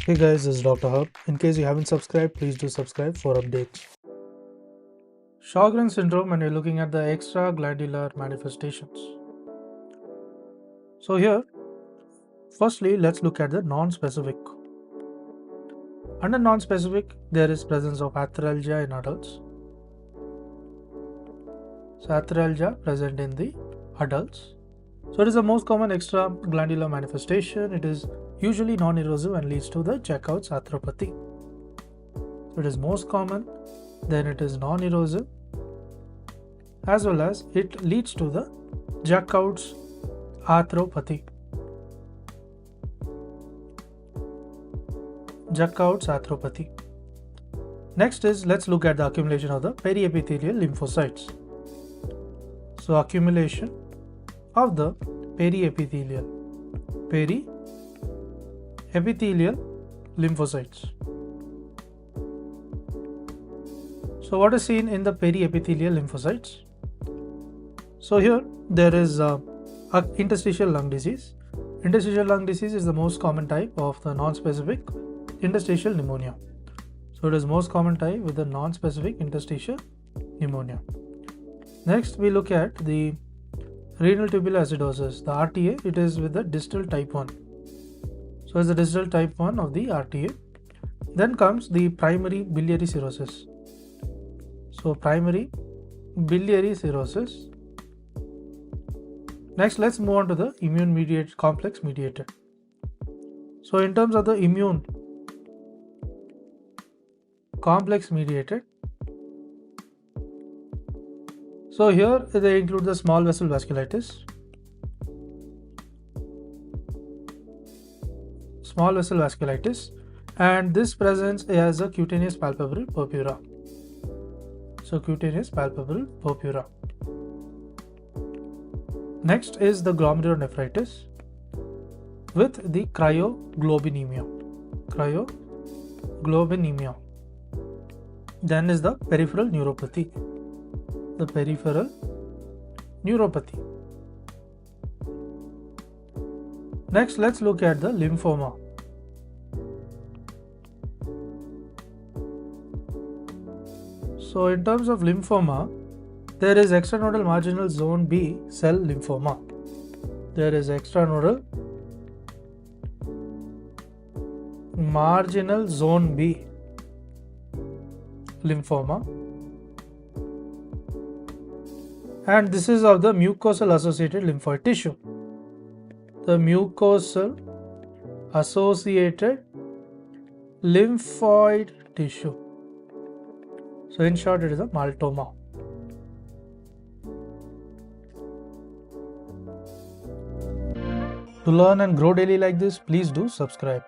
Hey guys, this is Dr. Hub. In case you haven't subscribed, please do subscribe for updates. Sjogrens syndrome, and we're looking at the extraglandular manifestations. So here, firstly, let's look at the non-specific. Under non-specific, there is presence of arthralgia in adults. So arthralgia present in the adults. So it is the most common extraglandular manifestation. It is usually non-erosive and leads to the Jacob's arthropathy. So it is most common, then it is non-erosive, as well as it leads to the Jacob's arthropathy. Jacob's arthropathy. Next is, let's look at the accumulation of the periepithelial lymphocytes. So accumulation of the periepithelial lymphocytes. So what is seen in the periepithelial lymphocytes? So here there is interstitial lung disease. Interstitial lung disease is the most common type of the non-specific interstitial pneumonia. So it is most common type with the non-specific interstitial pneumonia. Next we look at the renal tubular acidosis, the RTA. It is with the distal type 1. So it's the distal type 1 of the RTA. Then comes the primary biliary cirrhosis. So primary biliary cirrhosis. Next, let's move on to the immune mediated, complex mediated. So in terms of the immune complex mediated, so here they include the small vessel vasculitis, and this presents as a cutaneous palpebral purpura. So cutaneous palpebral purpura. Next is the glomerulonephritis with the cryoglobulinemia. Then is the peripheral neuropathy. Next, let's look at the lymphoma. So in terms of lymphoma, there is extranodal marginal zone B cell lymphoma. There is extranodal marginal zone B lymphoma, and this is of the mucosal associated lymphoid tissue. The mucosal associated lymphoid tissue. So in short, it is a maltoma. To learn and grow daily like this, please do subscribe.